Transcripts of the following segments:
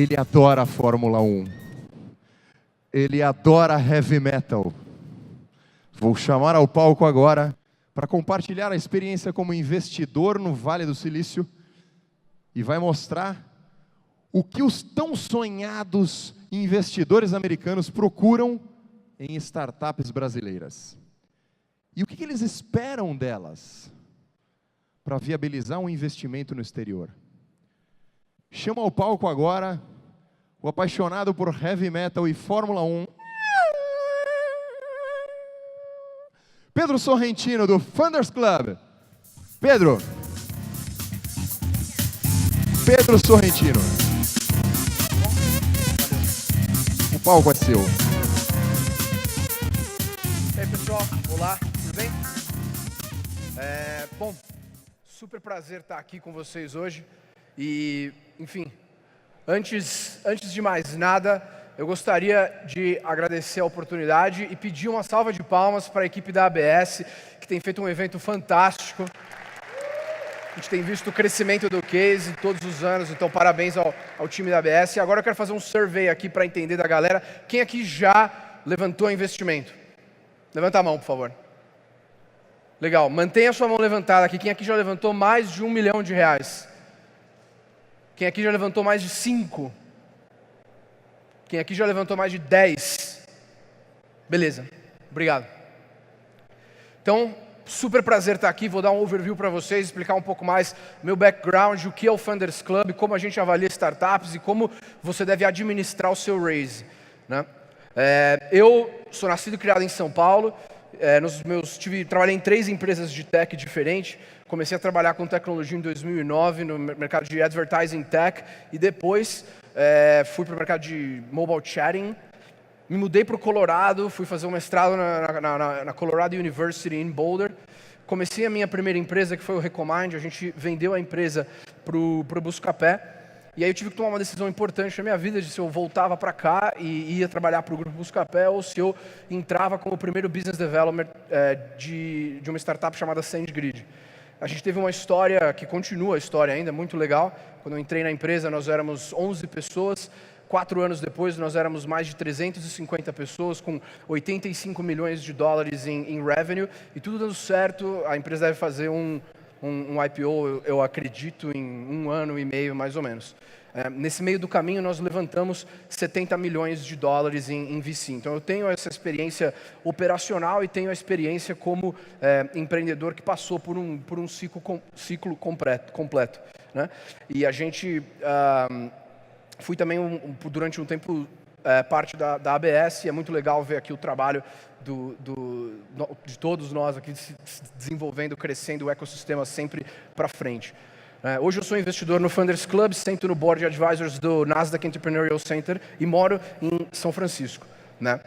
Ele adora a Fórmula 1. Ele adora heavy metal. Vou chamar ao palco agora para compartilhar a experiência como investidor no Vale do Silício e vai mostrar o que os tão sonhados investidores americanos procuram em startups brasileiras. E o que eles esperam delas para viabilizar um investimento no exterior. Chamo ao palco agora o apaixonado por heavy metal e Fórmula 1, Pedro Sorrentino, do Funders Club. Pedro Sorrentino. O palco é seu. E aí, pessoal, olá, tudo bem? Bom, super prazer estar aqui com vocês hoje. E, enfim, antes de mais nada, eu gostaria de agradecer a oportunidade e pedir uma salva de palmas para a equipe da ABS, que tem feito um evento fantástico. A gente tem visto o crescimento do case todos os anos, então parabéns ao time da ABS. E agora eu quero fazer um survey aqui para entender da galera. Quem aqui já levantou investimento? Levanta a mão, por favor. Legal, mantenha a sua mão levantada aqui. Quem aqui já levantou mais de R$1 milhão? Quem aqui já levantou mais de 5? Quem aqui já levantou mais de 10? Beleza, obrigado. Então, super prazer estar aqui. Vou dar um overview para vocês, explicar um pouco mais meu background, o que é o Funders Club, como a gente avalia startups e como você deve administrar o seu raise, né? Eu sou nascido e criado em São Paulo. Trabalhei em 3 empresas de tech diferentes. Comecei a trabalhar com tecnologia em 2009 no mercado de advertising tech e depois fui para o mercado de mobile chatting. Me mudei para o Colorado, fui fazer um mestrado na Colorado University em Boulder. Comecei a minha primeira empresa, que foi o Recomind. A gente vendeu a empresa para o Buscapé. E aí eu tive que tomar uma decisão importante na minha vida, de se eu voltava para cá e ia trabalhar para o Grupo Buscapé, ou se eu entrava como primeiro business developer de uma startup chamada SendGrid. A gente teve uma história, que continua a história ainda, muito legal. Quando eu entrei na empresa, nós éramos 11 pessoas. 4 anos depois, nós éramos mais de 350 pessoas, com 85 milhões de dólares em revenue. E tudo dando certo, a empresa deve fazer um IPO, eu acredito, em 1 ano e meio, mais ou menos. Nesse meio do caminho, nós levantamos 70 milhões de dólares em VC. Então, eu tenho essa experiência operacional e tenho a experiência como empreendedor que passou por um ciclo completo, né? E a gente... fui também, durante um tempo, parte da ABS, e é muito legal ver aqui o trabalho de todos nós aqui se desenvolvendo, crescendo o ecossistema sempre para frente. Hoje eu sou investidor no Funders Club, sento no Board de Advisors do Nasdaq Entrepreneurial Center e moro em São Francisco, né?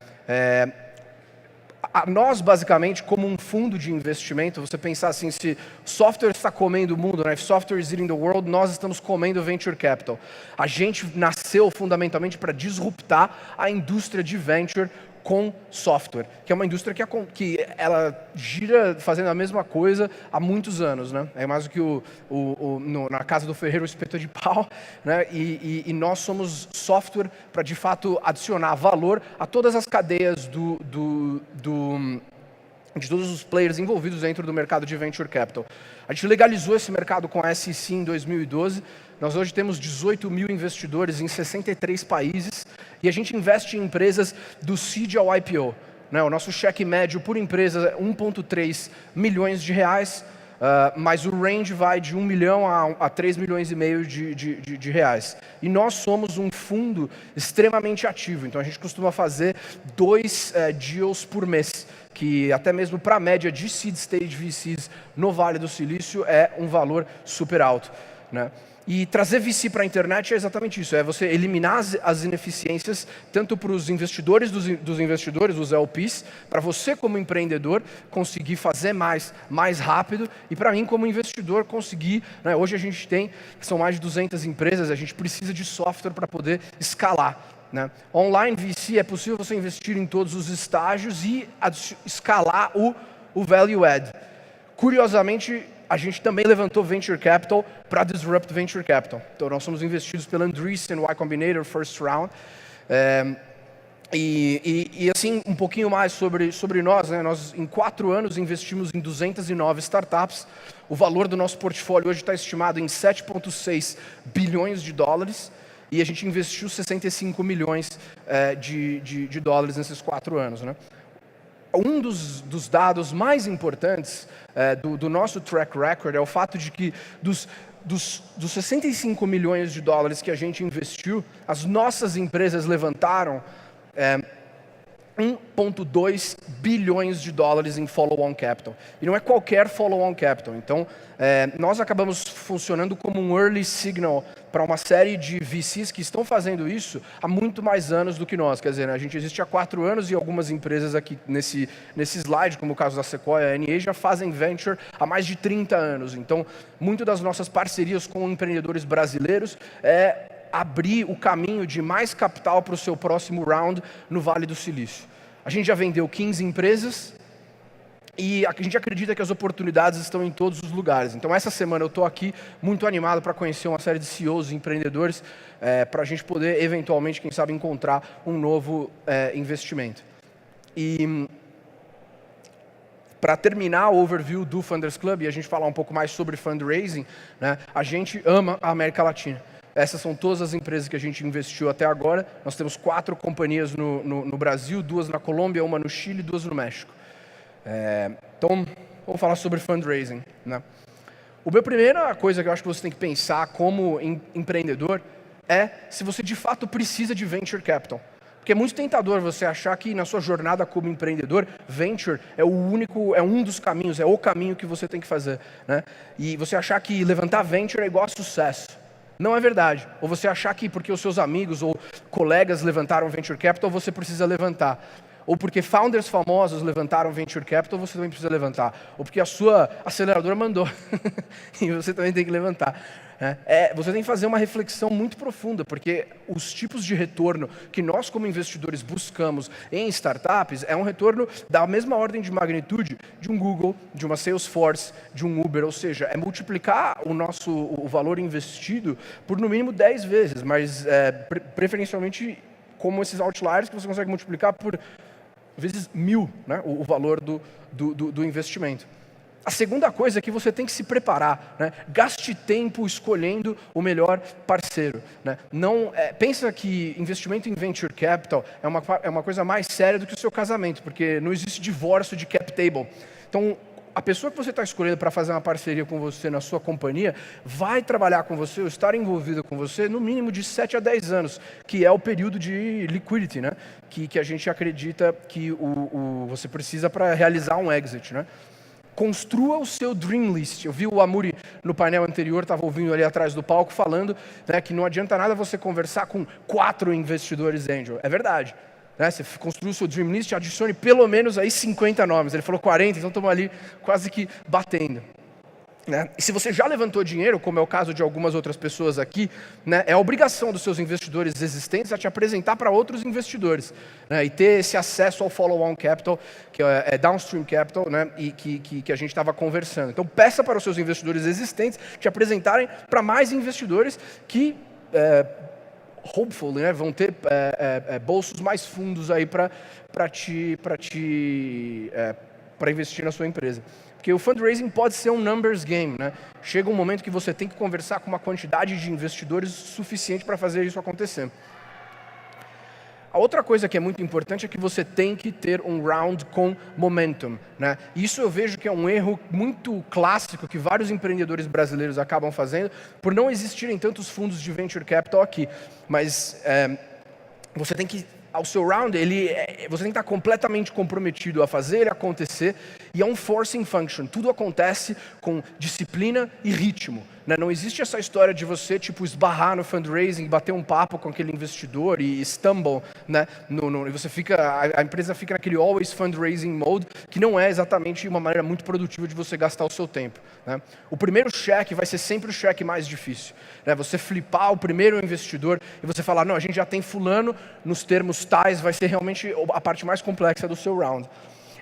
Nós, basicamente, como um fundo de investimento, você pensar assim, se software está comendo o mundo, né? If software is eating the world, nós estamos comendo venture capital. A gente nasceu fundamentalmente para disruptar a indústria de venture com software, que é uma indústria que ela gira fazendo a mesma coisa há muitos anos, né? É mais do que na casa do ferreiro o espeto de pau, né? E nós somos software para, de fato, adicionar valor a todas as cadeias de todos os players envolvidos dentro do mercado de venture capital. A gente legalizou esse mercado com a SEC em 2012. Nós hoje temos 18 mil investidores em 63 países e a gente investe em empresas do seed ao IPO, né? O nosso cheque médio por empresa é 1,3 milhões de reais, mas o range vai de 1 milhão a 3 milhões e meio de reais. E nós somos um fundo extremamente ativo, então a gente costuma fazer 2 deals por mês, que até mesmo para a média de seed stage VCs no Vale do Silício é um valor super alto, né? E trazer VC para a internet é exatamente isso, é você eliminar as ineficiências, tanto para os investidores dos investidores, os LPs, para você como empreendedor conseguir fazer mais rápido, e para mim como investidor conseguir, né? Hoje a gente tem, são mais de 200 empresas, a gente precisa de software para poder escalar, né? Online VC é possível você investir em todos os estágios e escalar o value add. Curiosamente, a gente também levantou Venture Capital para Disrupt Venture Capital. Então, nós somos investidos pela Andreessen, Y Combinator, First Round. E assim, um pouquinho mais sobre nós, né? Nós, em 4 anos, investimos em 209 startups. O valor do nosso portfólio hoje está estimado em 7,6 bilhões de dólares. E a gente investiu 65 milhões de dólares nesses 4 anos, né? Um dos dados mais importantes do nosso track record é o fato de que dos 65 milhões de dólares que a gente investiu, as nossas empresas levantaram 1,2 bilhões de dólares em follow-on capital. E não é qualquer follow-on capital. Então, nós acabamos funcionando como um early signal para uma série de VCs que estão fazendo isso há muito mais anos do que nós. Quer dizer, né, a gente existe há 4 anos e algumas empresas aqui nesse slide, como o caso da Sequoia, a NA, já fazem venture há mais de 30 anos. Então, muito das nossas parcerias com empreendedores brasileiros abrir o caminho de mais capital para o seu próximo round no Vale do Silício. A gente já vendeu 15 empresas e a gente acredita que as oportunidades estão em todos os lugares. Então, essa semana eu estou aqui muito animado para conhecer uma série de CEOs e empreendedores para a gente poder, eventualmente, quem sabe, encontrar um novo investimento. E para terminar o overview do Funders Club e a gente falar um pouco mais sobre fundraising, né, a gente ama a América Latina. Essas são todas as empresas que a gente investiu até agora. Nós temos 4 companhias no Brasil, 2 na Colômbia, 1 no Chile e 2 no México. Então, vamos falar sobre fundraising, né? A primeira coisa que eu acho que você tem que pensar como empreendedor é se você de fato precisa de venture capital. Porque é muito tentador você achar que na sua jornada como empreendedor, venture é um dos caminhos, é o caminho que você tem que fazer, né? E você achar que levantar venture é igual a sucesso. Não é verdade. Ou você achar que porque os seus amigos ou colegas levantaram venture capital, você precisa levantar. Ou porque founders famosos levantaram venture capital, você também precisa levantar. Ou porque a sua aceleradora mandou e você também tem que levantar. Você tem que fazer uma reflexão muito profunda, porque os tipos de retorno que nós como investidores buscamos em startups é um retorno da mesma ordem de magnitude de um Google, de uma Salesforce, de um Uber, ou seja, é multiplicar o valor investido por no mínimo 10 vezes, mas preferencialmente como esses outliers que você consegue multiplicar por vezes 1000, né, o valor do investimento. A segunda coisa é que você tem que se preparar, né? Gaste tempo escolhendo o melhor parceiro, né? Pensa que investimento em venture capital é uma coisa mais séria do que o seu casamento, porque não existe divórcio de cap table. Então, a pessoa que você está escolhendo para fazer uma parceria com você na sua companhia vai trabalhar com você ou estar envolvida com você no mínimo de 7 a 10 anos, que é o período de liquidity, né? Que a gente acredita que você precisa para realizar um exit, né? Construa o seu dream list. Eu vi o Amuri no painel anterior, estava ouvindo ali atrás do palco, falando, né, que não adianta nada você conversar com 4 investidores angel. É verdade. Né? Você construiu o seu dream list, adicione pelo menos aí 50 nomes. Ele falou 40, então estamos ali quase que batendo. Né? E se você já levantou dinheiro, como é o caso de algumas outras pessoas aqui, né, é a obrigação dos seus investidores existentes a te apresentar para outros investidores, né, e ter esse acesso ao follow-on capital, que é downstream capital, né, e que a gente estava conversando. Então, peça para os seus investidores existentes te apresentarem para mais investidores que, hopefully, né, vão ter bolsos mais fundos aí para investir na sua empresa. Porque o fundraising pode ser um numbers game, né? Chega um momento que você tem que conversar com uma quantidade de investidores suficiente para fazer isso acontecer. A outra coisa que é muito importante é que você tem que ter um round com momentum, né? E isso eu vejo que é um erro muito clássico que vários empreendedores brasileiros acabam fazendo por não existirem tantos fundos de venture capital aqui. Mas você tem que... O seu round, você tem que estar completamente comprometido a fazer ele acontecer, e é um forcing function. Tudo acontece com disciplina e ritmo, né? Não existe essa história de você esbarrar no fundraising, bater um papo com aquele investidor e stumble, né? E você a empresa fica naquele always fundraising mode, que não é exatamente uma maneira muito produtiva de você gastar o seu tempo, né? O primeiro cheque vai ser sempre o cheque mais difícil, né? Você flipar o primeiro investidor e você falar, não, a gente já tem fulano nos termos tais, vai ser realmente a parte mais complexa do seu round.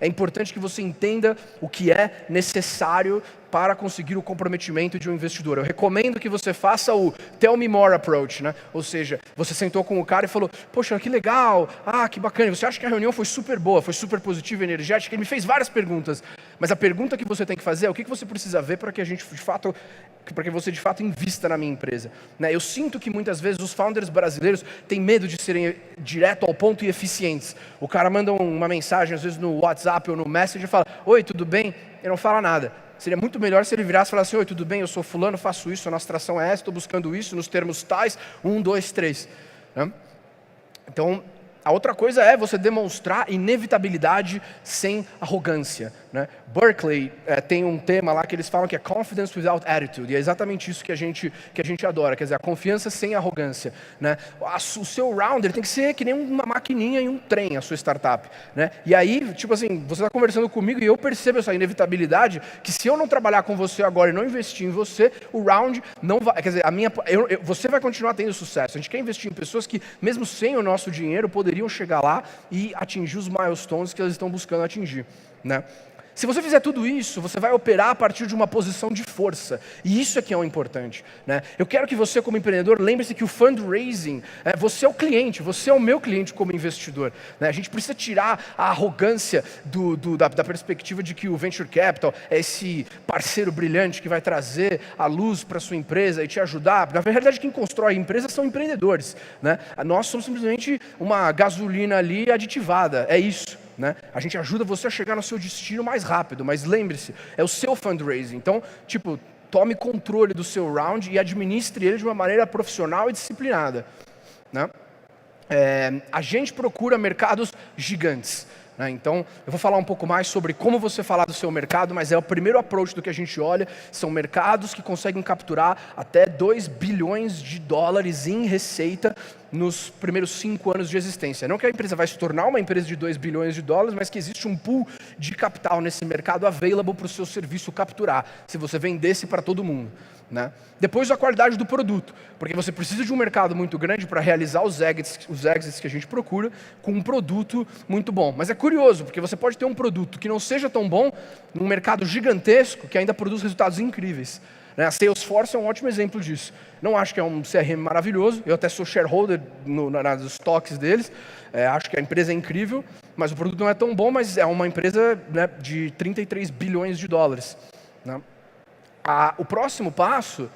É importante que você entenda o que é necessário para conseguir o comprometimento de um investidor. Eu recomendo que você faça o Tell Me More Approach, né? Ou seja, você sentou com o cara e falou, poxa, que legal, que bacana, você acha que a reunião foi super boa, foi super positiva, energética? Ele me fez várias perguntas, mas a pergunta que você tem que fazer é o que você precisa ver para que a gente, de fato, para que você de fato invista na minha empresa. Né? Eu sinto que muitas vezes os founders brasileiros têm medo de serem direto ao ponto e eficientes. O cara manda uma mensagem, às vezes no WhatsApp ou no Messenger, e fala, oi, tudo bem? Ele não fala nada. Seria muito melhor se ele virasse e falasse, oi, tudo bem? Eu sou fulano, faço isso, a nossa tração é essa, estou buscando isso, nos termos tais, 1, 2, 3. Né? Então, a outra coisa é você demonstrar inevitabilidade sem arrogância. Né? Berkeley tem um tema lá que eles falam que é confidence without attitude, e é exatamente isso que a gente adora, quer dizer, a confiança sem arrogância. Né? O seu round tem que ser que nem uma maquininha em um trem, a sua startup. Né? E aí, tipo assim, você está conversando comigo e eu percebo essa inevitabilidade, que se eu não trabalhar com você agora e não investir em você, o round não vai, quer dizer, você vai continuar tendo sucesso. A gente quer investir em pessoas que, mesmo sem o nosso dinheiro, poderiam chegar lá e atingir os milestones que eles estão buscando atingir. Né? Se você fizer tudo isso, você vai operar a partir de uma posição de força. E isso é que é o importante. Né? Eu quero que você, como empreendedor, lembre-se que o fundraising, você é o cliente, você é o meu cliente como investidor. Né? A gente precisa tirar a arrogância da perspectiva de que o venture capital é esse parceiro brilhante que vai trazer a luz para a sua empresa e te ajudar. Na verdade, quem constrói empresas são empreendedores. Né? Nós somos simplesmente uma gasolina ali aditivada, é isso. Né? A gente ajuda você a chegar no seu destino mais rápido, mas lembre-se, é o seu fundraising. Então, tome controle do seu round e administre ele de uma maneira profissional e disciplinada. Né? A gente procura mercados gigantes. Né? Então, eu vou falar um pouco mais sobre como você falar do seu mercado, mas é o primeiro approach do que a gente olha, são mercados que conseguem capturar até 2 bilhões de dólares em receita nos primeiros 5 anos de existência. Não que a empresa vai se tornar uma empresa de 2 bilhões de dólares, mas que existe um pool de capital nesse mercado available para o seu serviço capturar, se você vendesse para todo mundo. Né? Depois a qualidade do produto, porque você precisa de um mercado muito grande para realizar os exits que a gente procura com um produto muito bom. Mas é curioso, porque você pode ter um produto que não seja tão bom num mercado gigantesco que ainda produz resultados incríveis. A Salesforce é um ótimo exemplo disso. Não acho que é um CRM maravilhoso, eu até sou shareholder nas stocks deles, acho que a empresa é incrível, mas o produto não é tão bom, mas é uma empresa, né, de 33 bilhões de dólares. Né? O próximo passo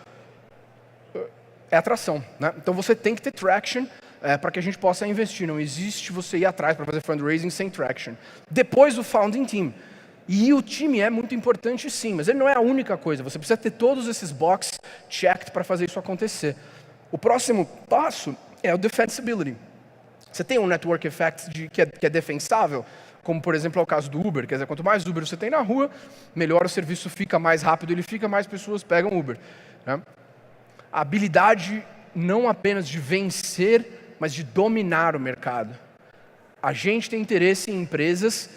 é atração. Né? Então você tem que ter traction para que a gente possa investir. Não existe você ir atrás para fazer fundraising sem traction. Depois o founding team. E o time é muito importante sim, mas ele não é a única coisa. Você precisa ter todos esses boxes checked para fazer isso acontecer. O próximo passo é o defensibility. Você tem um network effect que é defensável, como por exemplo é o caso do Uber. Quer dizer, quanto mais Uber você tem na rua, melhor o serviço fica, mais rápido ele fica, mais pessoas pegam Uber. Né? A habilidade não apenas de vencer, mas de dominar o mercado. A gente tem interesse em empresas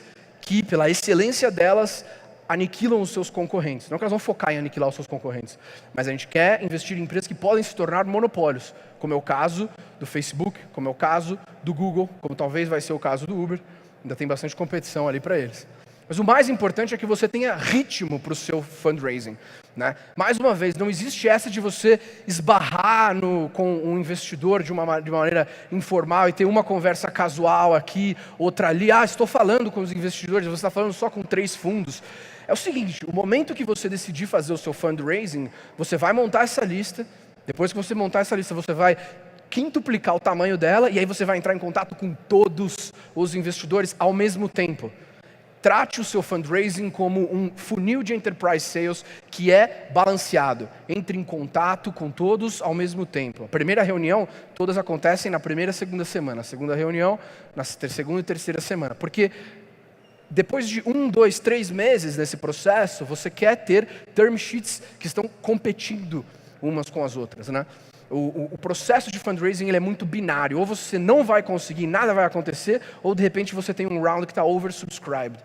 que, pela excelência delas, aniquilam os seus concorrentes. Não que elas vão focar em aniquilar os seus concorrentes, mas a gente quer investir em empresas que podem se tornar monopólios, como é o caso do Facebook, como é o caso do Google, como talvez vai ser o caso do Uber. Ainda tem bastante competição ali para eles. Mas o mais importante é que você tenha ritmo para o seu fundraising. Né? Mais uma vez, não existe essa de você esbarrar com um investidor de uma maneira informal e ter uma conversa casual aqui, outra ali. Estou falando com os investidores, você está falando só com 3 fundos. É o seguinte, o momento que você decidir fazer o seu fundraising, você vai montar essa lista. Depois que você montar essa lista, você vai quintuplicar o tamanho dela e aí você vai entrar em contato com todos os investidores ao mesmo tempo. Trate o seu fundraising como um funil de enterprise sales que é balanceado. Entre em contato com todos ao mesmo tempo. A primeira reunião, todas acontecem na primeira e segunda semana. A segunda reunião, na segunda e terceira semana. Porque depois de 1, 2, 3 meses nesse processo, você quer ter term sheets que estão competindo umas com as outras. Né? O processo de fundraising ele é muito binário. Ou você não vai conseguir, nada vai acontecer, ou de repente você tem um round que está oversubscribed.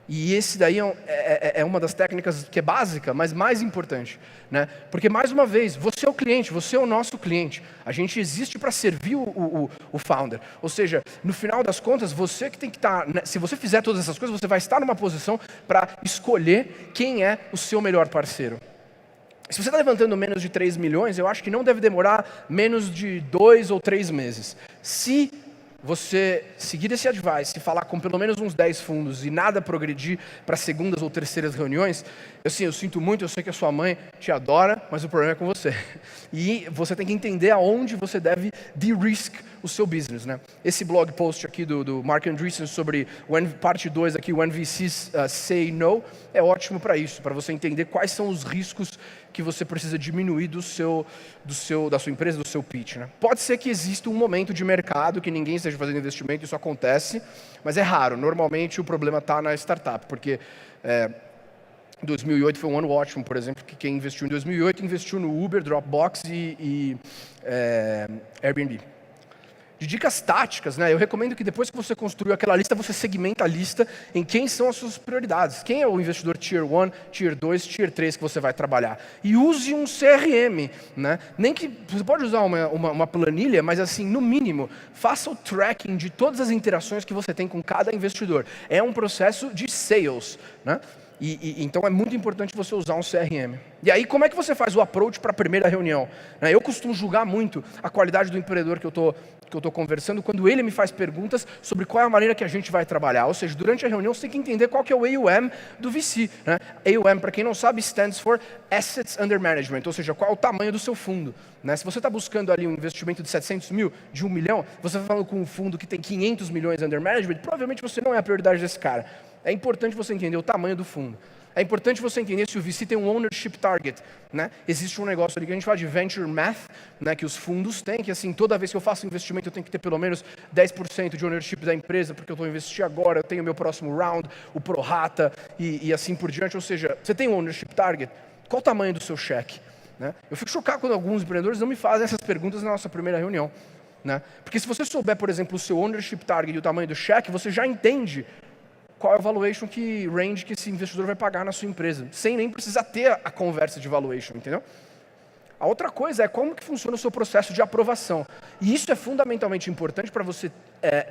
E esse daí é uma das técnicas que é básica, mas mais importante, né? Porque, mais uma vez, você é o cliente, você é o nosso cliente. A gente existe para servir o founder. Ou seja, no final das contas, você que tem que estar... Né? Se você fizer todas essas coisas, você vai estar numa posição para escolher quem é o seu melhor parceiro. Se você está levantando menos de 3 milhões, eu acho que não deve demorar menos de 2 ou 3 meses. Se você seguir esse advice e falar com pelo menos uns 10 fundos e nada progredir para segundas ou terceiras reuniões, eu sinto muito, eu sei que a sua mãe te adora, mas o problema é com você. E você tem que entender aonde você deve de-risk o seu business, né? Esse blog post aqui do Mark Andreessen sobre parte 2 aqui, When VCs Say No, é ótimo para isso, para você entender quais são os riscos que você precisa diminuir da sua empresa, do seu pitch, né? Pode ser que exista um momento de mercado que ninguém esteja fazendo investimento, isso acontece, mas é raro. Normalmente o problema está na startup, porque 2008 foi um ano ótimo, por exemplo, que quem investiu em 2008 investiu no Uber, Dropbox e Airbnb. De dicas táticas, né? Eu recomendo que depois que você construiu aquela lista, você segmenta a lista em quem são as suas prioridades. Quem é o investidor Tier 1, Tier 2, Tier 3 que você vai trabalhar. E use um CRM, né? Nem que você pode usar uma planilha, mas assim, no mínimo, faça o tracking de todas as interações que você tem com cada investidor. É um processo de sales, né? Então é muito importante você usar um CRM. E aí, como é que você faz o approach para a primeira reunião? Eu costumo julgar muito a qualidade do empreendedor que eu estou conversando quando ele me faz perguntas sobre qual é a maneira que a gente vai trabalhar. Ou seja, durante a reunião você tem que entender qual que é o AUM do VC, né? AUM, para quem não sabe, stands for Assets Under Management, ou seja, qual é o tamanho do seu fundo, né? Se você está buscando ali um investimento de 700 mil, de 1 milhão, você está falando com um fundo que tem 500 milhões Under Management, provavelmente você não é a prioridade desse cara. É importante você entender o tamanho do fundo. É importante você entender se o VC tem um ownership target, né? Existe um negócio ali que a gente fala de venture math, né? Que os fundos têm, que assim, toda vez que eu faço investimento eu tenho que ter pelo menos 10% de ownership da empresa, porque eu estou investindo agora, eu tenho o meu próximo round, o pro rata e assim por diante. Ou seja, você tem um ownership target? Qual o tamanho do seu cheque? Né? Eu fico chocado quando alguns empreendedores não me fazem essas perguntas na nossa primeira reunião, né? Porque se você souber, por exemplo, o seu ownership target e o tamanho do cheque, você já entende qual é o valuation range que esse investidor vai pagar na sua empresa, sem nem precisar ter a conversa de valuation, entendeu? A outra coisa é como que funciona o seu processo de aprovação. E isso é fundamentalmente importante para você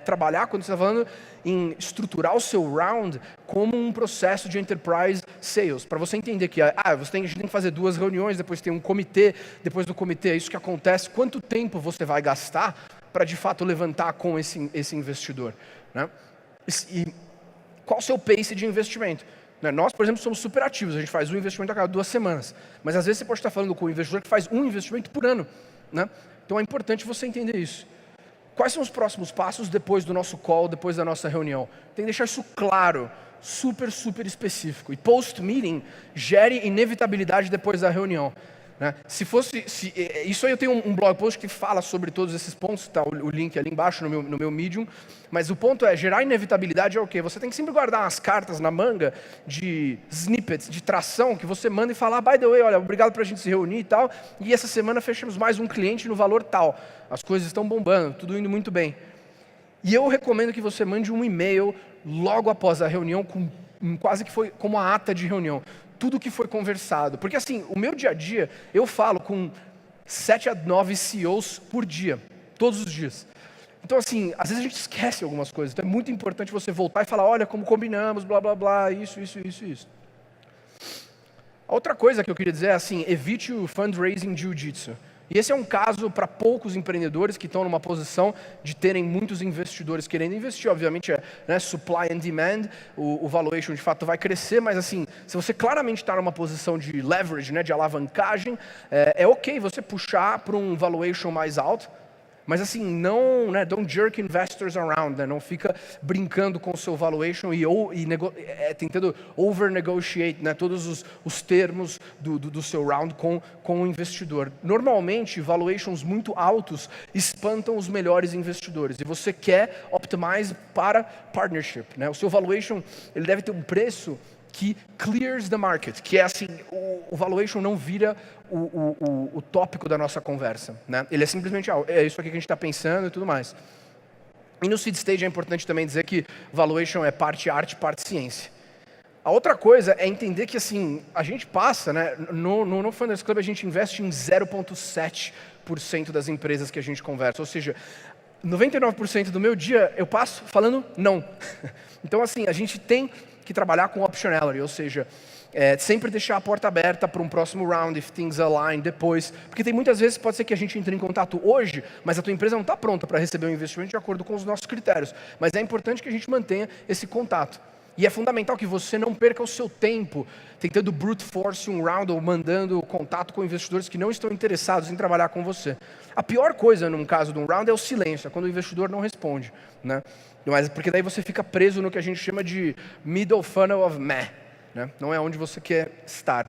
trabalhar quando você está falando em estruturar o seu round como um processo de enterprise sales, para você entender que a gente tem que fazer 2 reuniões, depois tem um comitê, depois do comitê é isso que acontece, quanto tempo você vai gastar para de fato levantar com esse investidor, né? Qual o seu pace de investimento? Nós, por exemplo, somos super ativos, a gente faz um investimento a cada 2 semanas. Mas às vezes você pode estar falando com um investidor que faz um investimento por ano, né? Então é importante você entender isso. Quais são os próximos passos depois do nosso call, depois da nossa reunião? Tem que deixar isso claro, super, super específico. E post-meeting gere inevitabilidade depois da reunião. Né? Isso aí eu tenho um blog post que fala sobre todos esses pontos, está o link ali embaixo no meu Medium, mas o ponto é, gerar inevitabilidade é o quê? Você tem que sempre guardar umas cartas na manga de snippets, de tração, que você manda e fala, by the way, olha, obrigado por a gente se reunir e tal, e essa semana fechamos mais um cliente no valor tal, as coisas estão bombando, tudo indo muito bem. E eu recomendo que você mande um e-mail logo após a reunião, quase que foi como a ata de reunião, tudo que foi conversado. Porque assim, o meu dia a dia, eu falo com 7 a 9 CEOs por dia, todos os dias. Então assim, às vezes a gente esquece algumas coisas, então é muito importante você voltar e falar, olha como combinamos, blá blá blá, isso. A outra coisa que eu queria dizer é assim, evite o fundraising jiu-jitsu. E esse é um caso para poucos empreendedores que estão numa posição de terem muitos investidores querendo investir. Obviamente, supply and demand, o valuation de fato vai crescer, mas assim, se você claramente está numa posição de leverage, de alavancagem, é ok você puxar para um valuation mais alto, mas assim, não, don't jerk investors around, não fica brincando com o seu valuation e tentando over-negotiate, todos os termos do seu round com o investidor. Normalmente, valuations muito altos espantam os melhores investidores e você quer optimize para partnership. O seu valuation ele deve ter um preço que clears the market, que é assim, o valuation não vira o tópico da nossa conversa, Ele é simplesmente, é isso aqui que a gente está pensando e tudo mais. E no seed stage é importante também dizer que valuation é parte arte, parte ciência. A outra coisa é entender que assim, a gente passa, né, no Funders Club a gente investe em 0,7% das empresas que a gente conversa, ou seja, 99% do meu dia eu passo falando não. Então assim, a gente tem que trabalhar com optionality, ou seja, sempre deixar a porta aberta para um próximo round, if things align, depois. Porque tem muitas vezes, pode ser que a gente entre em contato hoje, mas a tua empresa não está pronta para receber um investimento de acordo com os nossos critérios. Mas é importante que a gente mantenha esse contato. E é fundamental que você não perca o seu tempo tentando brute force um round ou mandando contato com investidores que não estão interessados em trabalhar com você. A pior coisa num caso de um round é o silêncio, é quando o investidor não responde, né? Mas porque daí você fica preso no que a gente chama de middle funnel of meh, né? Não é onde você quer estar.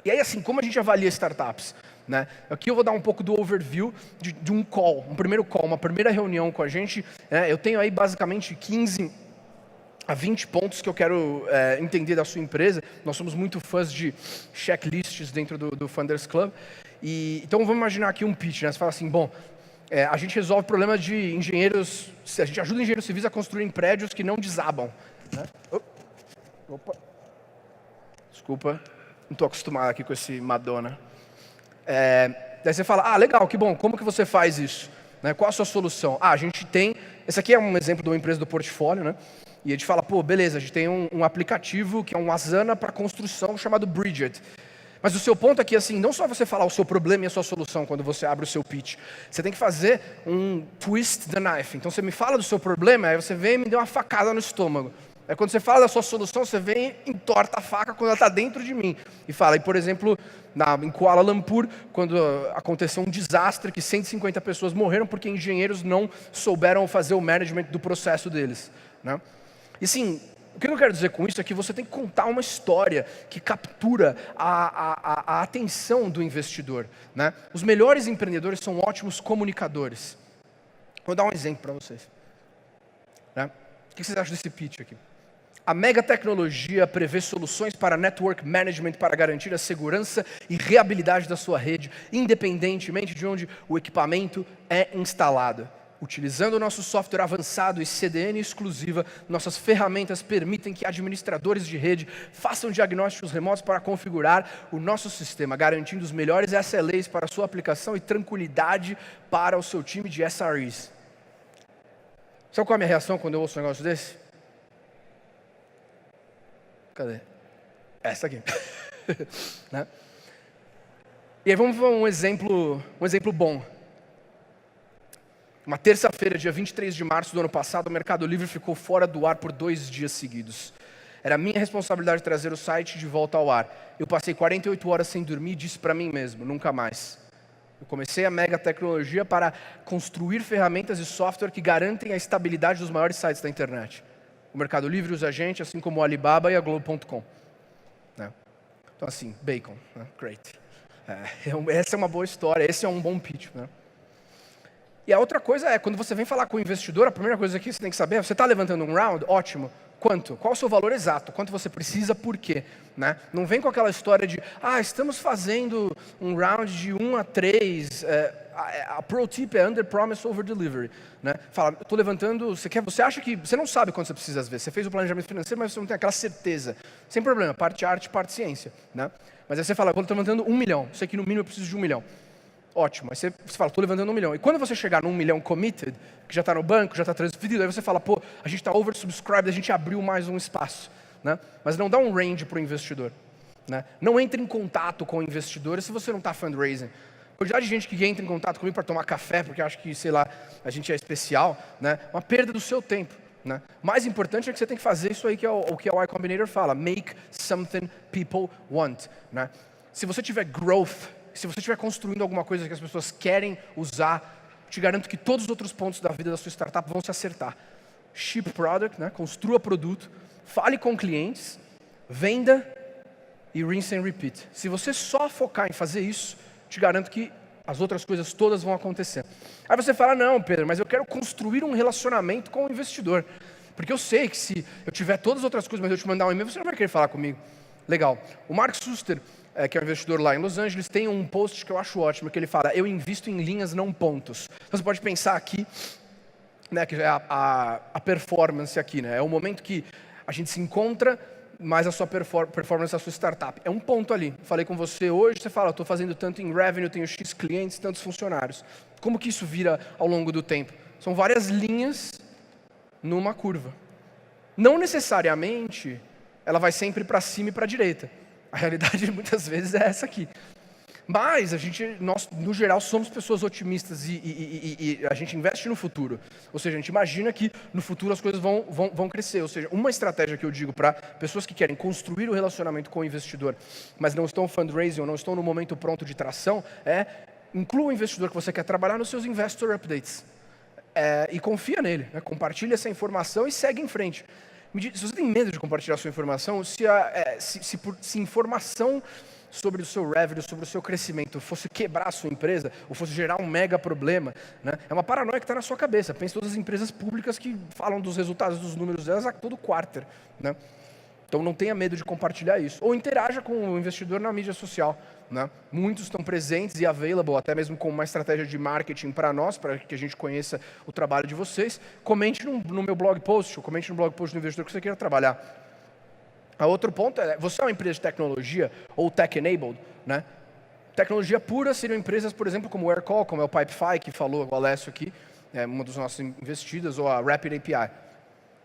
E aí assim, como a gente avalia startups? Né? Aqui eu vou dar um pouco do overview de um call, um primeiro call, uma primeira reunião com a gente. Eu tenho aí basicamente 15 a 20 pontos que eu quero entender da sua empresa. Nós somos muito fãs de checklists dentro do Funders Club. Então vamos imaginar aqui um pitch, né? Você fala assim, bom, a gente resolve problemas de engenheiros, a gente ajuda engenheiros civis a construírem prédios que não desabam. Né? Opa. Desculpa, não estou acostumado aqui com esse Madonna. Daí você fala, legal, que bom, como que você faz isso? Né? Qual a sua solução? A gente tem, esse aqui é um exemplo de uma empresa do portfólio, né? E a gente fala, beleza, a gente tem um aplicativo que é um Asana para construção chamado Bridget. Mas o seu ponto aqui, assim, não só você falar o seu problema e a sua solução quando você abre o seu pitch. Você tem que fazer um twist the knife. Então você me fala do seu problema, aí você vem e me deu uma facada no estômago. Aí quando você fala da sua solução, você vem e entorta a faca quando ela está dentro de mim. E fala, por exemplo, em Kuala Lumpur, quando aconteceu um desastre que 150 pessoas morreram porque engenheiros não souberam fazer o management do processo deles. Né? E sim, o que eu quero dizer com isso é que você tem que contar uma história que captura a atenção do investidor. Né? Os melhores empreendedores são ótimos comunicadores. Vou dar um exemplo para vocês. Né? O que vocês acham desse pitch aqui? A mega tecnologia prevê soluções para network management para garantir a segurança e reabilidade da sua rede, independentemente de onde o equipamento é instalado. Utilizando o nosso software avançado e CDN exclusiva, nossas ferramentas permitem que administradores de rede façam diagnósticos remotos para configurar o nosso sistema, garantindo os melhores SLAs para a sua aplicação e tranquilidade para o seu time de SREs. Sabe qual é a minha reação quando eu ouço um negócio desse? Cadê? Essa aqui. Né? E aí vamos ver um exemplo bom. Uma terça-feira, dia 23 de março do ano passado, o Mercado Livre ficou fora do ar por 2 dias seguidos. Era minha responsabilidade trazer o site de volta ao ar. Eu passei 48 horas sem dormir e disse para mim mesmo, nunca mais. Eu comecei a mega tecnologia para construir ferramentas e software que garantem a estabilidade dos maiores sites da internet. O Mercado Livre usa a gente, assim como o Alibaba e a Globo.com. Né? Então assim, bacon, né? Great. Essa é uma boa história, esse é um bom pitch. Né? E a outra coisa é, quando você vem falar com o investidor, a primeira coisa que você tem que saber é, você está levantando um round? Ótimo. Quanto? Qual o seu valor exato? Quanto você precisa, por quê? Né? Não vem com aquela história de, estamos fazendo um round de 1 a 3, a pro tip é under promise, over delivery. Né? Fala, estou levantando, você acha que, você não sabe quanto você precisa às vezes, você fez o planejamento financeiro, mas você não tem aquela certeza. Sem problema, parte arte, parte ciência. Né? Mas aí você fala, estou levantando 1 milhão, sei que no mínimo eu preciso de 1 milhão. Ótimo, aí você fala, estou levantando 1 milhão. E quando você chegar no 1 milhão committed, que já está no banco, já está transferido, aí você fala, a gente está oversubscribed, a gente abriu mais um espaço. Né? Mas não dá um range para o investidor. Né? Não entre em contato com investidores se você não está fundraising. A quantidade de gente que entra em contato comigo para tomar café, porque acha que, sei lá, a gente é especial, né? Uma perda do seu tempo. Né? Mais importante é que você tem que fazer isso aí que é o que o Y Combinator fala, make something people want. Né? Se você tiver growth, se você estiver construindo alguma coisa que as pessoas querem usar, te garanto que todos os outros pontos da vida da sua startup vão se acertar. Ship product, né? Construa produto, fale com clientes, venda e rinse and repeat. Se você só focar em fazer isso, te garanto que as outras coisas todas vão acontecer. Aí você fala, não, Pedro, mas eu quero construir um relacionamento com o investidor. Porque eu sei que se eu tiver todas as outras coisas, mas eu te mandar um e-mail, você não vai querer falar comigo. Legal. O Mark Suster, que é um investidor lá em Los Angeles, tem um post que eu acho ótimo, que ele fala, eu invisto em linhas, não pontos. Então você pode pensar aqui, né, que é a performance aqui, né? É o momento que a gente se encontra mais a sua performance da sua startup. É um ponto ali. Falei com você hoje, você fala, estou fazendo tanto em revenue, tenho X clientes, tantos funcionários. Como que isso vira ao longo do tempo? São várias linhas numa curva. Não necessariamente ela vai sempre para cima e para a direita. A realidade muitas vezes é essa aqui. Mas nós, no geral, somos pessoas otimistas e a gente investe no futuro. Ou seja, a gente imagina que no futuro as coisas vão crescer. Ou seja, uma estratégia que eu digo para pessoas que querem construir o relacionamento com o investidor, mas não estão fundraising ou não estão no momento pronto de tração, inclua o investidor que você quer trabalhar nos seus investor updates. E confia nele, né? Compartilha essa informação e segue em frente. Se você tem medo de compartilhar a sua informação, se informação sobre o seu revenue, sobre o seu crescimento, fosse quebrar a sua empresa, ou fosse gerar um mega problema, né? É uma paranoia que está na sua cabeça. Pense em todas as empresas públicas que falam dos resultados dos números delas a todo quarter, né? Então não tenha medo de compartilhar isso. Ou interaja com o investidor na mídia social, né? Muitos estão presentes e available, até mesmo com uma estratégia de marketing para nós, para que a gente conheça o trabalho de vocês. Comente no meu blog post, ou comente no blog post do investidor que você queira trabalhar. A outro ponto é, você é uma empresa de tecnologia ou tech-enabled, né? Tecnologia pura seriam empresas, por exemplo, como o Aircall, como é o Pipefy, que falou o Alessio aqui, uma dos nossos investidas, ou a Rapid API.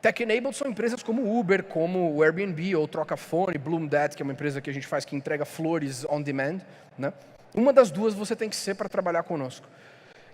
Tech-enabled são empresas como o Uber, como o Airbnb, ou Trocafone, BloomDat, que é uma empresa que a gente faz que entrega flores on demand, né? Uma das duas você tem que ser para trabalhar conosco.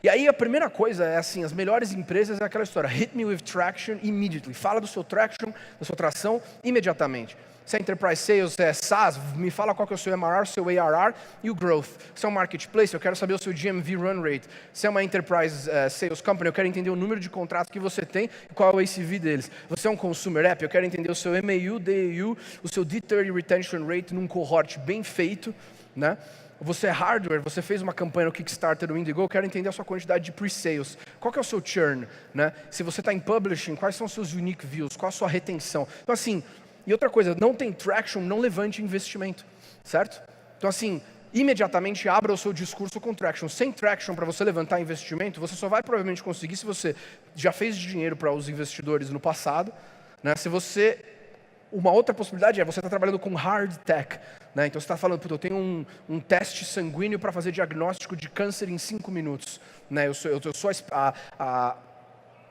E aí a primeira coisa é assim, as melhores empresas é aquela história, hit me with traction immediately. Fala do seu traction, da sua tração imediatamente. Se é Enterprise Sales, se é SaaS, me fala qual que é o seu MRR, seu ARR e o Growth. Se é um Marketplace, eu quero saber o seu GMV Run Rate. Se é uma Enterprise Sales Company, eu quero entender o número de contratos que você tem e qual é o ACV deles. Você é um Consumer App, eu quero entender o seu MAU, DAU, o seu D30 Retention Rate num cohort bem feito, né? Você é hardware, você fez uma campanha no Kickstarter do Indigo, eu quero entender a sua quantidade de pre-sales. Qual que é o seu churn, né? Se você está em publishing, quais são os seus unique views, qual a sua retenção? Então assim, e outra coisa, não tem traction, não levante investimento, certo? Então assim, imediatamente abra o seu discurso com traction. Sem traction para você levantar investimento, você só vai provavelmente conseguir se você já fez dinheiro para os investidores no passado, né? Se você... Uma outra possibilidade é você estar trabalhando com hard tech, né? Então você está falando, eu tenho um teste sanguíneo para fazer diagnóstico de câncer em 5 minutos, né? Eu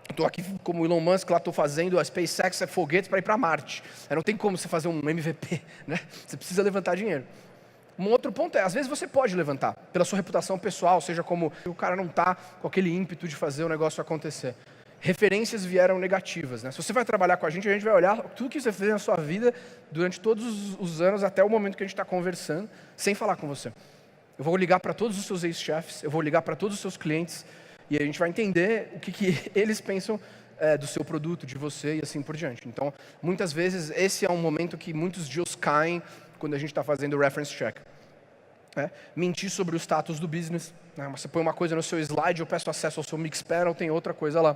estou aqui como Elon Musk, lá estou fazendo a SpaceX, foguetes para ir para Marte. Não tem como você fazer um MVP, né? Você precisa levantar dinheiro. Um outro ponto é, às vezes você pode levantar, pela sua reputação pessoal, seja como o cara não está com aquele ímpeto de fazer o negócio acontecer. Referências vieram negativas, né? Se você vai trabalhar com a gente vai olhar tudo que você fez na sua vida durante todos os anos, até o momento que a gente está conversando, sem falar com você. Eu vou ligar para todos os seus ex-chefes, eu vou ligar para todos os seus clientes, e a gente vai entender o que eles pensam do seu produto, de você e assim por diante. Então, muitas vezes, esse é um momento que muitos deals caem quando a gente está fazendo o reference check. Mentir sobre o status do business, né? Você põe uma coisa no seu slide, eu peço acesso ao seu Mixpanel, tem outra coisa lá.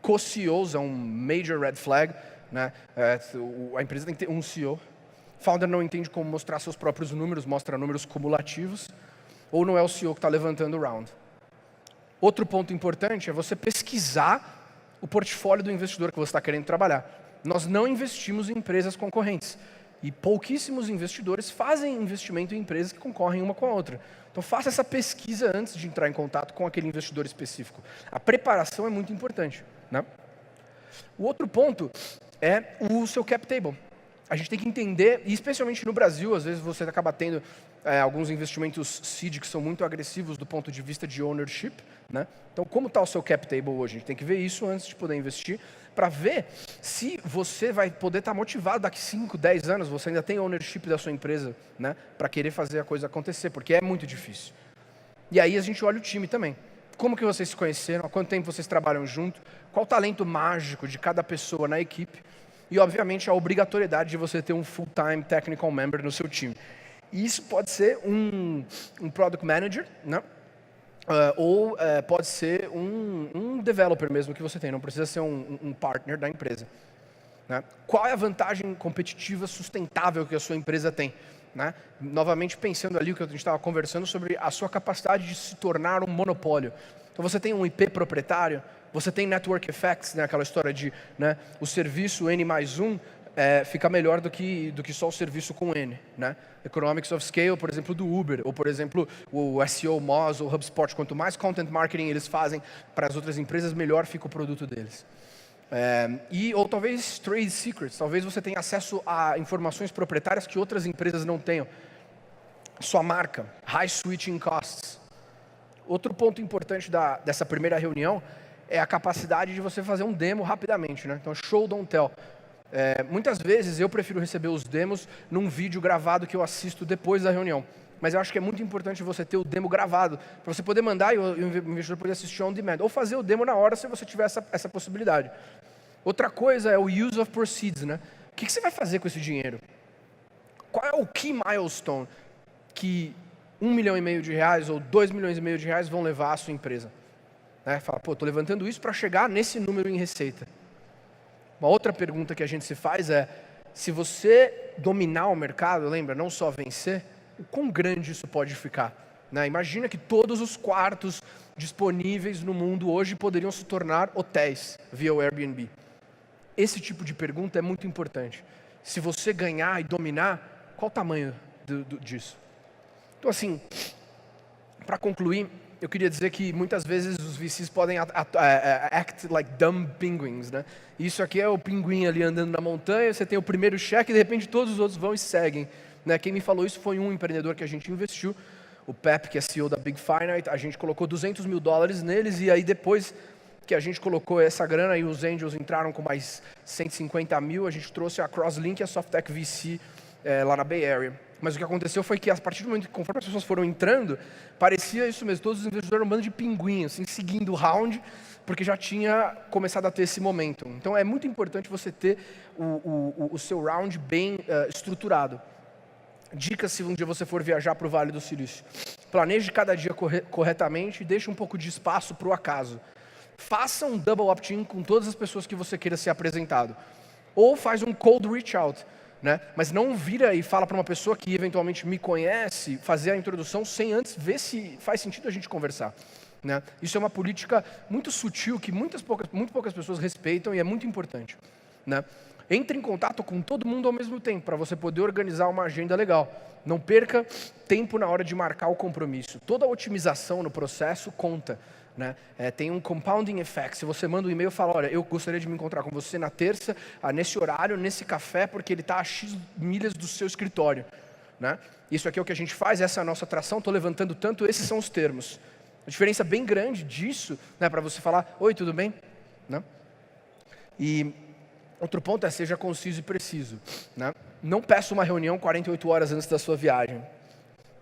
Co-CEOs é um major red flag, né? A empresa tem que ter um CEO. Founder não entende como mostrar seus próprios números, mostra números cumulativos, ou não é o CEO que está levantando o round. Outro ponto importante é você pesquisar o portfólio do investidor que você está querendo trabalhar. Nós não investimos em empresas concorrentes. E pouquíssimos investidores fazem investimento em empresas que concorrem uma com a outra. Então faça essa pesquisa antes de entrar em contato com aquele investidor específico. A preparação é muito importante, né? O outro ponto é o seu cap table. A gente tem que entender, e especialmente no Brasil, às vezes você acaba tendo alguns investimentos seed que são muito agressivos do ponto de vista de ownership, né? Então como está o seu cap table hoje? A gente tem que ver isso antes de poder investir, para ver se você vai poder estar motivado daqui 5, 10 anos, você ainda tem ownership da sua empresa, né? Para querer fazer a coisa acontecer, porque é muito difícil. E aí a gente olha o time também. Como que vocês se conheceram? Há quanto tempo vocês trabalham junto? Qual o talento mágico de cada pessoa na equipe? E, obviamente, a obrigatoriedade de você ter um full-time technical member no seu time. E isso pode ser um product manager, né? Ou pode ser um developer mesmo que você tem, não precisa ser um partner da empresa, né? Qual é a vantagem competitiva sustentável que a sua empresa tem, né? Novamente pensando ali o que a gente estava conversando sobre a sua capacidade de se tornar um monopólio. Então você tem um IP proprietário, você tem network effects, né? Aquela história de, né, o serviço N+1 fica melhor do que só o serviço com N, né? Economics of Scale, por exemplo, do Uber, ou por exemplo, o SEO Moz ou HubSpot. Quanto mais content marketing eles fazem para as outras empresas, melhor fica o produto deles. Ou talvez trade secrets, talvez você tenha acesso a informações proprietárias que outras empresas não tenham. Sua marca, high switching costs. Outro ponto importante dessa primeira reunião é a capacidade de você fazer um demo rapidamente, né? Então, show, don't tell. Muitas vezes eu prefiro receber os demos num vídeo gravado que eu assisto depois da reunião. Mas eu acho que é muito importante você ter o demo gravado, para você poder mandar e o investidor poder assistir on demand. Ou fazer o demo na hora, se você tiver essa possibilidade. Outra coisa é o use of proceeds, né? O que você vai fazer com esse dinheiro? Qual é o key milestone que R$1,5 milhão ou R$2,5 milhões vão levar à sua empresa? Fala, estou levantando isso para chegar nesse número em receita. Uma outra pergunta que a gente se faz é, se você dominar o mercado, lembra, não só vencer, o quão grande isso pode ficar? Imagina que todos os quartos disponíveis no mundo hoje poderiam se tornar hotéis via o Airbnb. Esse tipo de pergunta é muito importante. Se você ganhar e dominar, qual o tamanho disso? Então, assim, para concluir, eu queria dizer que muitas vezes os VCs podem act like dumb penguins, né? Isso aqui é o pinguim ali andando na montanha, você tem o primeiro cheque e de repente todos os outros vão e seguem. Quem me falou isso foi um empreendedor que a gente investiu, o Pep, que é CEO da Big Finite. A gente colocou $200 mil neles e aí depois que a gente colocou essa grana e os angels entraram com mais 150 mil, a gente trouxe a Crosslink e a Softtech VC lá na Bay Area. Mas o que aconteceu foi que, a partir do momento que, conforme as pessoas foram entrando, parecia isso mesmo, todos os investidores eram um bando de pinguins, assim, seguindo o round, porque já tinha começado a ter esse momento. Então, é muito importante você ter o seu round bem estruturado. Dicas se um dia você for viajar para o Vale do Silício. Planeje cada dia corretamente e deixe um pouco de espaço para o acaso. Faça um double opt-in com todas as pessoas que você queira ser apresentado. Ou faz um cold reach out. Mas não vira e fala para uma pessoa que eventualmente me conhece, fazer a introdução sem antes ver se faz sentido a gente conversar. Isso é uma política muito sutil que muito poucas pessoas respeitam e é muito importante. Entre em contato com todo mundo ao mesmo tempo, para você poder organizar uma agenda legal. Não perca tempo na hora de marcar o compromisso. Toda otimização no processo conta. Tem um compounding effect. Se você manda um e-mail e fala, olha, eu gostaria de me encontrar com você na terça, nesse horário, nesse café, porque ele está a X milhas do seu escritório. Isso aqui é o que a gente faz, essa é a nossa atração, estou levantando tanto, esses são os termos. A diferença bem grande disso, para você falar, oi, tudo bem? E outro ponto é, seja conciso e preciso. Não peça uma reunião 48 horas antes da sua viagem.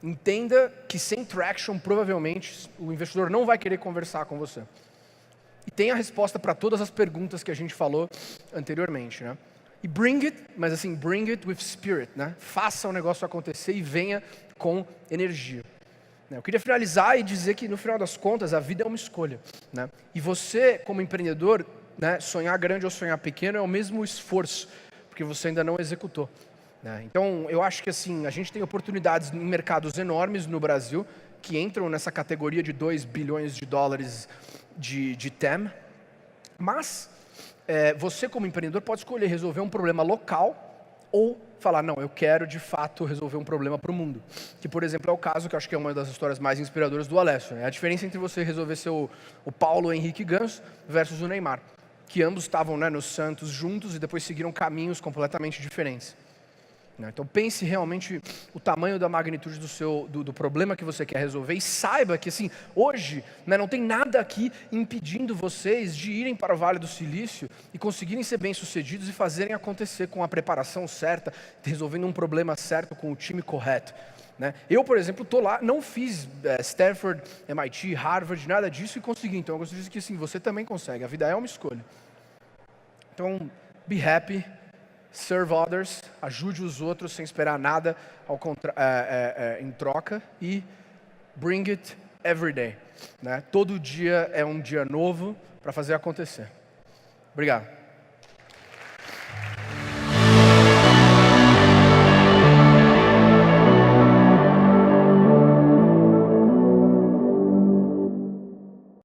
Entenda que sem traction, provavelmente, o investidor não vai querer conversar com você. E tenha a resposta para todas as perguntas que a gente falou anteriormente. E bring it, mas assim, bring it with spirit. Faça o negócio acontecer e venha com energia. Eu queria finalizar e dizer que, no final das contas, a vida é uma escolha. E você, como empreendedor, sonhar grande ou sonhar pequeno é o mesmo esforço, porque você ainda não executou. Então, eu acho que assim, a gente tem oportunidades em mercados enormes no Brasil, que entram nessa categoria de $2 bilhões de TAM, mas você como empreendedor pode escolher resolver um problema local ou falar, não, eu quero de fato resolver um problema para o mundo. Que, por exemplo, é o caso que eu acho que é uma das histórias mais inspiradoras do Alessio. A diferença entre você resolver ser o Paulo Henrique Ganso versus o Neymar, que ambos estavam no Santos juntos e depois seguiram caminhos completamente diferentes. Então pense realmente o tamanho da magnitude do problema que você quer resolver e saiba que assim, hoje não tem nada aqui impedindo vocês de irem para o Vale do Silício e conseguirem ser bem-sucedidos e fazerem acontecer com a preparação certa, resolvendo um problema certo com o time correto. Eu, por exemplo, estou lá, não fiz Stanford, MIT, Harvard, nada disso e consegui. Então eu gosto de dizer que sim, você também consegue, a vida é uma escolha. Então, be happy. Serve others, ajude os outros sem esperar nada em troca e bring it every day. Todo dia é um dia novo para fazer acontecer. Obrigado.